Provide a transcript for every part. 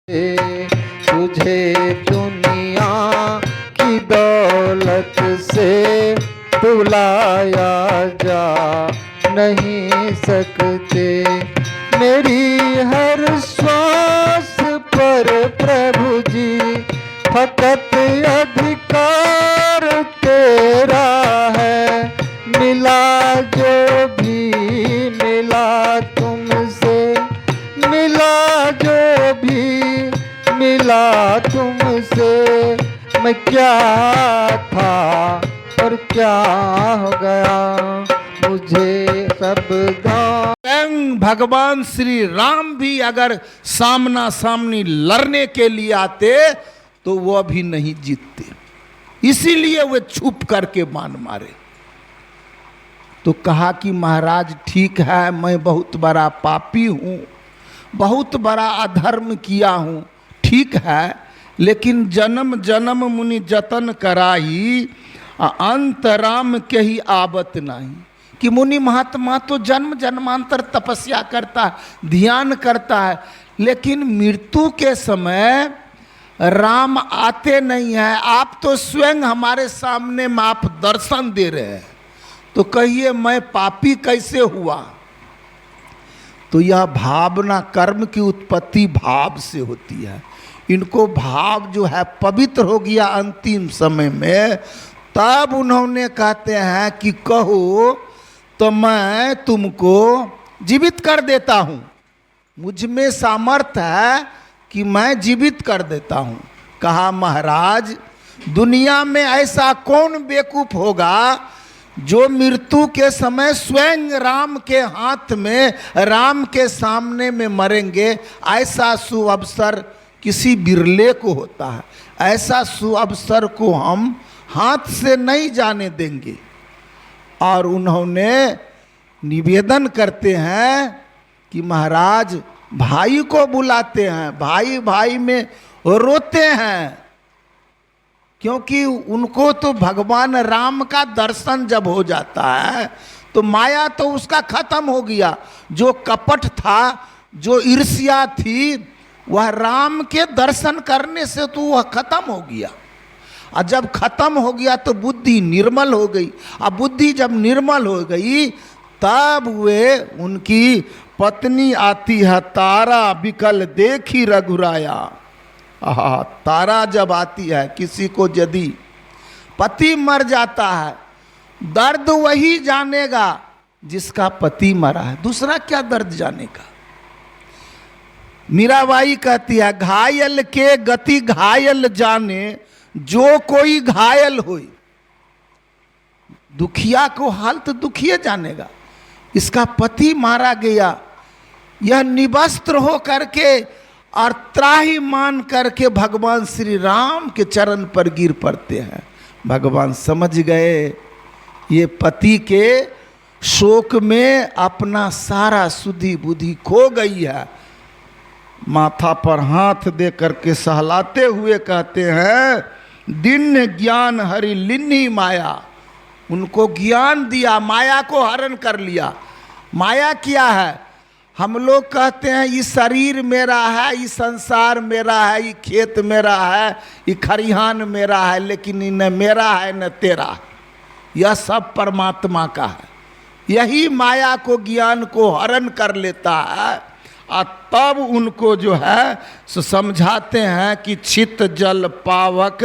तुझे दुनिया की दौलत से तुलाया जा नहीं सकते। मेरी हर श्वास पर प्रभु जी फकत अधिकार तेरा है। मिला जो भी मिला तुमसे, मिला जो भी मिला तुमसे। मैं क्या था और क्या हो गया, मुझे सब स्वयं भगवान श्री राम भी अगर सामना सामनी लड़ने के लिए आते तो वह भी नहीं जीतते, इसीलिए वे छुप करके बाण मारे। तो कहा कि महाराज ठीक है, मैं बहुत बड़ा पापी हूँ, बहुत बड़ा अधर्म किया हूँ, ठीक है, लेकिन जन्म जन्म मुनि जतन कराई, अंत राम के ही आवत नहीं। कि मुनि महात्मा तो जन्म जन्मांतर तपस्या करता है, ध्यान करता है, लेकिन मृत्यु के समय राम आते नहीं हैं। आप तो स्वयं हमारे सामने में आप दर्शन दे रहे हैं, तो कहिए मैं पापी कैसे हुआ। तो यह भावना, कर्म की उत्पत्ति भाव से होती है। इनको भाव जो है पवित्र हो गया अंतिम समय में, तब उन्होंने कहते हैं कि कहो तो मैं तुमको जीवित कर देता हूँ, मुझ में सामर्थ्य है कि मैं जीवित कर देता हूँ। कहा महाराज दुनिया में ऐसा कौन बेवकूफ होगा जो मृत्यु के समय स्वयं राम के हाथ में, राम के सामने में मरेंगे। ऐसा सुअवसर किसी बिरले को होता है, ऐसा सुअवसर को हम हाथ से नहीं जाने देंगे। और उन्होंने निवेदन करते हैं कि महाराज भाई को बुलाते हैं, भाई भाई में रोते हैं, क्योंकि उनको तो भगवान राम का दर्शन जब हो जाता है तो माया तो उसका खत्म हो गया। जो कपट था, जो ईर्ष्या थी, वह राम के दर्शन करने से तो वह खत्म हो गया। और जब खत्म हो गया तो बुद्धि निर्मल हो गई। अब बुद्धि जब निर्मल हो गई तब वे, उनकी पत्नी आती है तारा विकल देखी रघुराया। आहा, तारा जब आती है, किसी को यदि पति मर जाता है, दर्द वही जानेगा जिसका पति मरा है, दूसरा क्या दर्द जानेगा। मीराबाई कहती है घायल के गति घायल जाने जो कोई घायल होई। दुखिया को हाल तो दुखिया जानेगा, इसका पति मारा गया, यह निवस्त्र हो करके और त्राही मान करके भगवान श्री राम के चरण पर गिर पड़ते हैं। भगवान समझ गए ये पति के शोक में अपना सारा सुधि बुद्धि खो गई है। माथा पर हाथ दे करके सहलाते हुए कहते हैं दिन ज्ञान हरि लिन्नी माया। उनको ज्ञान दिया, माया को हरण कर लिया। माया क्या है? हम लोग कहते हैं ये शरीर मेरा है, ये संसार मेरा है, ये खेत मेरा है, ये खरिहान मेरा है, लेकिन न मेरा है न तेरा है, यह सब परमात्मा का है। यही माया को, ज्ञान को हरण कर लेता है। और तब उनको जो है सो समझाते हैं कि चित जल पावक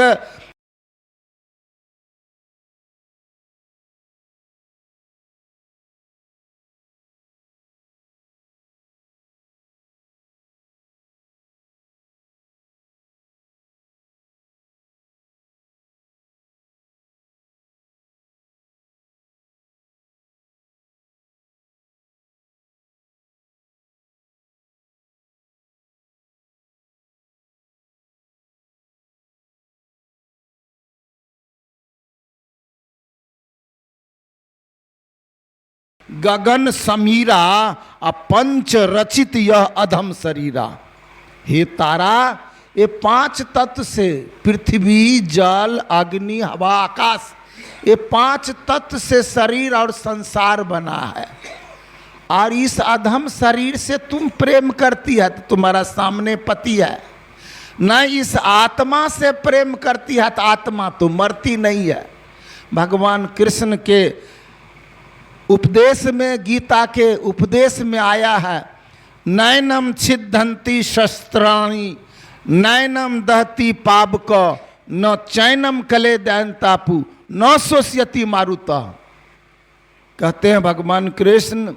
गगन समीरा पंच रचित यह अधम शरीरा। हे तारा, ये पांच तत्व से, पृथ्वी जल अग्नि हवा आकाश, ये पांच तत्व से शरीर और संसार बना है। और इस अधम शरीर से तुम प्रेम करती है तो तुम्हारा सामने पति है, न इस आत्मा से प्रेम करती है तो आत्मा तो मरती नहीं है। भगवान कृष्ण के उपदेश में, गीता के उपदेश में आया है, नैनम छिद्धन्ति शस्त्राणि नैनम दहती पावक न चैनम कले दैनतापु न शोष्यति मारुता। कहते हैं भगवान कृष्ण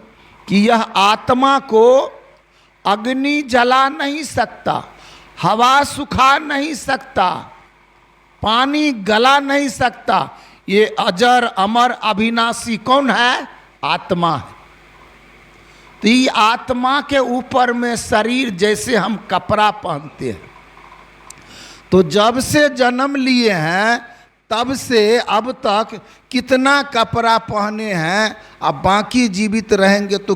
कि यह आत्मा को अग्नि जला नहीं सकता, हवा सुखा नहीं सकता, पानी गला नहीं सकता। ये अजर अमर अविनाशी कौन है? आत्मा है। तो ये आत्मा के ऊपर में शरीर जैसे हम कपड़ा पहनते हैं, तो जब से जन्म लिए हैं तब से अब तक कितना कपड़ा पहने हैं, अब बाकी जीवित रहेंगे तो